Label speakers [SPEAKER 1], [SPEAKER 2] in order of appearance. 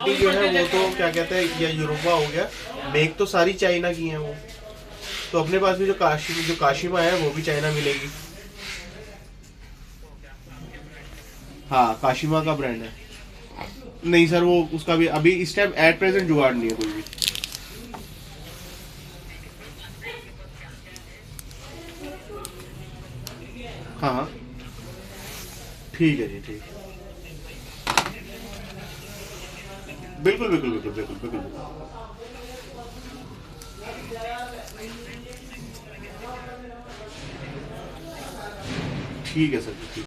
[SPEAKER 1] जो है वो तो क्या कहते हैं, या यूरोपा हो गया, मेक तो सारी चाइना की है वो। तो अपने पास भी जो काशिमा है वो भी चाइना मिलेगी। हाँ, काशिमा का ब्रांड है। नहीं सर, वो उसका भी अभी इस टाइम एट प्रेजेंट जुगाड़ नहीं है कोई भी। हाँ हाँ, ठीक है जी, ठीक। बिल्कुल बिल्कुल बिल्कुल बिल्कुल बिल्कुल बिल्कुल। ठीक है सर जी, ठीक।